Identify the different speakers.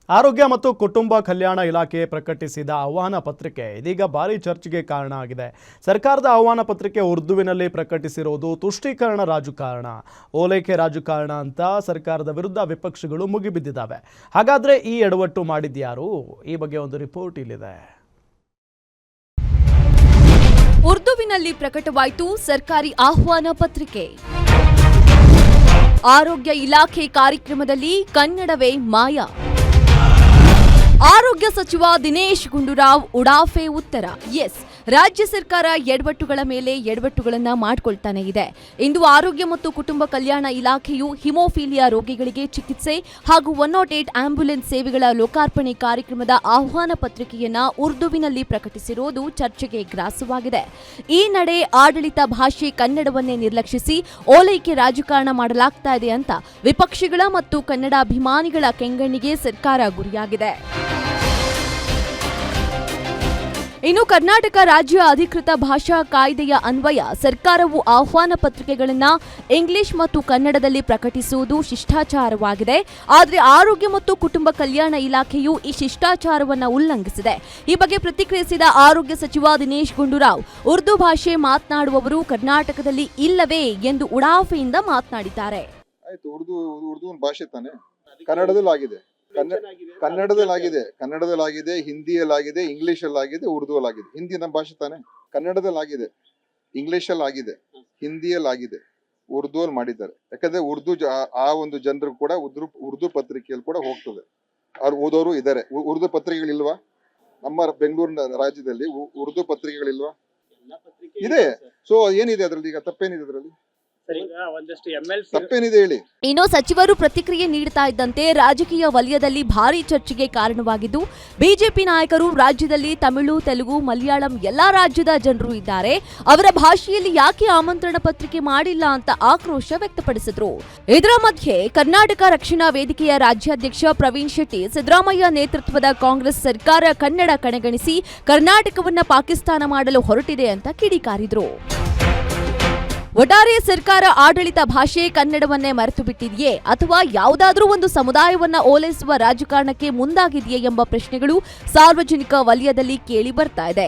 Speaker 1: ಆರೋಗ್ಯ ಮತ್ತು ಕುಟುಂಬ ಕಲ್ಯಾಣ ಇಲಾಖೆ ಪ್ರಕಟಿಸಿದ ಆಹ್ವಾನ ಪತ್ರಿಕೆ ಇದೀಗ ಭಾರಿ ಚರ್ಚೆಗೆ ಕಾರಣ ಆಗಿದೆ. ಸರ್ಕಾರದ ಆಹ್ವಾನ ಪತ್ರಿಕೆ ಉರ್ದುವಿನಲ್ಲಿ ಪ್ರಕಟಿಸಿರುವುದು ತುಷ್ಟೀಕರಣ ರಾಜಕಾರಣ, ಓಲೈಕೆ ರಾಜಕಾರಣ ಅಂತ ಸರ್ಕಾರದ ವಿರುದ್ಧ ವಿಪಕ್ಷಗಳು ಮುಗಿಬಿದ್ದಿದ್ದಾವೆ. ಹಾಗಾದ್ರೆ ಈ ಎಡವಟ್ಟು ಮಾಡಿದ್ಯಾರು? ಈ ಬಗ್ಗೆ ಒಂದು ರಿಪೋರ್ಟ್ ಇಲ್ಲಿದೆ.
Speaker 2: ಉರ್ದುವಿನಲ್ಲಿ ಪ್ರಕಟವಾಯಿತು ಸರ್ಕಾರಿ ಆಹ್ವಾನ ಪತ್ರಿಕೆ. ಆರೋಗ್ಯ ಇಲಾಖೆ ಕಾರ್ಯಕ್ರಮದಲ್ಲಿ ಕನ್ನಡವೇ ಮಾಯ. ಆರೋಗ್ಯ ಸಚಿವ ದಿನೇಶ್ ಗುಂಡೂರಾವ್ ಉಡಾಫೆ ಉತ್ತರ. ಎಸ್, ರಾಜ್ಯ ಸರ್ಕಾರ ಎಡವಟ್ಟುಗಳ ಮೇಲೆ ಎಡವಟ್ಟುಗಳನ್ನ ಮಾಡಿಕೊಳ್ತಾನೆ ಇದೆ. ಇಂದು ಆರೋಗ್ಯ ಮತ್ತು ಕುಟುಂಬ ಕಲ್ಯಾಣ ಇಲಾಖೆಯು ಹಿಮೋಫೀಲಿಯಾ ರೋಗಿಗಳಿಗೆ ಚಿಕಿತ್ಸೆ ಹಾಗೂ 108 ಆಂಬ್ಯುಲೆನ್ಸ್ ಸೇವೆಗಳ ಲೋಕಾರ್ಪಣೆ ಕಾರ್ಯಕ್ರಮದ ಆಹ್ವಾನ ಪತ್ರಿಕೆಯನ್ನ ಉರ್ದುವಿನಲ್ಲಿ ಪ್ರಕಟಿಸಿರುವುದು ಚರ್ಚೆಗೆ ಗ್ರಾಸವಾಗಿದೆ. ಈ ನಡೆ ಆಡಳಿತ ಭಾಷೆ ಕನ್ನಡವನ್ನೇ ನಿರ್ಲಕ್ಷಿಸಿ ಓಲೈಕೆ ರಾಜಕಾರಣ ಮಾಡಲಾಗ್ತಾ ಇದೆ ಅಂತ ವಿಪಕ್ಷಿಗಳ ಮತ್ತು ಕನ್ನಡಾಭಿಮಾನಿಗಳ ಕೆಂಗಣ್ಣಿಗೆ ಸರ್ಕಾರ ಗುರಿಯಾಗಿದೆ. ಇನ್ನು ಕರ್ನಾಟಕ ರಾಜ್ಯ ಅಧಿಕೃತ ಭಾಷಾ ಕಾಯ್ದೆಯ ಅನ್ವಯ ಸರ್ಕಾರವು ಆಹ್ವಾನ ಪತ್ರಿಕೆಗಳನ್ನು ಇಂಗ್ಲಿಷ್ ಮತ್ತು ಕನ್ನಡದಲ್ಲಿ ಪ್ರಕಟಿಸುವುದು ಶಿಷ್ಟಾಚಾರವಾಗಿದೆ. ಆದರೆ ಆರೋಗ್ಯ ಮತ್ತು ಕುಟುಂಬ ಕಲ್ಯಾಣ ಇಲಾಖೆಯು ಈ ಶಿಷ್ಟಾಚಾರವನ್ನು ಉಲ್ಲಂಘಿಸಿದೆ. ಈ ಬಗ್ಗೆ ಪ್ರತಿಕ್ರಿಯಿಸಿದ ಆರೋಗ್ಯ ಸಚಿವ ದಿನೇಶ್ ಗುಂಡೂರಾವ್, ಉರ್ದು ಭಾಷೆ ಮಾತನಾಡುವವರು ಕರ್ನಾಟಕದಲ್ಲಿ ಇಲ್ಲವೇ ಎಂದು ಉಡಾಫೆಯಿಂದ ಮಾತನಾಡಿದ್ದಾರೆ.
Speaker 3: ಉರ್ದು ಭಾಷೆ ತಾನೆ, ಕನ್ನಡದಲ್ಲಾಗಿದೆ, ಕನ್ನಡದಲ್ಲಾಗಿದೆ, ಹಿಂದಿಯಲ್ಲಾಗಿದೆ, ಇಂಗ್ಲಿಷಲ್ಲಾಗಿದೆ, ಉರ್ದುವಲ್ಲಾಗಿದೆ. ಹಿಂದಿ ನಮ್ಮ ಭಾಷೆ ತಾನೆ, ಕನ್ನಡದಲ್ಲಾಗಿದೆ, ಇಂಗ್ಲಿಷಲ್ಲಾಗಿದೆ, ಹಿಂದಿಯಲ್ಲಾಗಿದೆ, ಉರ್ದುವಲ್ಲಿ ಮಾಡಿದ್ದಾರೆ. ಯಾಕಂದ್ರೆ ಆ ಒಂದು ಜನರು ಕೂಡ ಉರ್ದು ಪತ್ರಿಕೆಯಲ್ಲಿ ಕೂಡ ಹೋಗ್ತದೆ, ಅವ್ರು ಓದೋರು ಇದ್ದಾರೆ. ಉರ್ದು ಪತ್ರಿಕೆಗಳಿಲ್ವಾ? ನಮ್ಮ ಬೆಂಗಳೂರಿನ ರಾಜ್ಯದಲ್ಲಿ ಉರ್ದು ಪತ್ರಿಕೆಗಳಿಲ್ವಾ? ಇದೆ. ಸೊ ಏನಿದೆ ಅದರಲ್ಲಿ? ಈಗ ತಪ್ಪೇನಿದೆ ಅದರಲ್ಲಿ? ತಪ್ಪೇನಿದೆ ಹೇಳಿ.
Speaker 2: ಇನ್ನು ಸಚಿವರು ಪ್ರತಿಕ್ರಿಯೆ ನೀಡುತ್ತಾ ಇದ್ದಂತೆ ರಾಜಕೀಯ ವಲಯದಲ್ಲಿ ಭಾರಿ ಚರ್ಚೆಗೆ ಕಾರಣವಾಗಿದ್ದು, ಬಿಜೆಪಿ ನಾಯಕರು ರಾಜ್ಯದಲ್ಲಿ ತಮಿಳು, ತೆಲುಗು, ಮಲಯಾಳಂ ಎಲ್ಲಾ ರಾಜ್ಯದ ಜನರು ಇದ್ದಾರೆ, ಅವರ ಭಾಷೆಯಲ್ಲಿ ಯಾಕೆ ಆಮಂತ್ರಣ ಪತ್ರಿಕೆ ಮಾಡಿಲ್ಲ ಅಂತ ಆಕ್ರೋಶ ವ್ಯಕ್ತಪಡಿಸಿದ್ರು. ಇದರ ಮಧ್ಯೆ ಕರ್ನಾಟಕ ರಕ್ಷಣಾ ವೇದಿಕೆಯ ರಾಜ್ಯಾಧ್ಯಕ್ಷ ಪ್ರವೀಣ್ ಶೆಟ್ಟಿ, ಸಿದ್ದರಾಮಯ್ಯ ನೇತೃತ್ವದ ಕಾಂಗ್ರೆಸ್ ಸರ್ಕಾರ ಕನ್ನಡ ಕಡೆಗಣಿಸಿ ಕರ್ನಾಟಕವನ್ನ ಪಾಕಿಸ್ತಾನ ಮಾಡಲು ಹೊರಟಿದೆ ಅಂತ ಕಿಡಿಕಾರಿದ್ರು. ಒಟ್ಟಾರೆ ಸರ್ಕಾರ ಆಡಳಿತ ಭಾಷೆ ಕನ್ನಡವನ್ನೇ ಮರೆತು ಬಿಟ್ಟಿದೆಯೇ ಅಥವಾ ಯಾವುದಾದ್ರೂ ಒಂದು ಸಮುದಾಯವನ್ನ ಓಲೈಸುವ ರಾಜಕಾರಣಕ್ಕೆ ಮುಂದಾಗಿದೆಯೇ ಎಂಬ ಪ್ರಶ್ನೆಗಳು ಸಾರ್ವಜನಿಕ ವಲಯದಲ್ಲಿ ಕೇಳಿ ಬರ್ತಾ ಇದೆ.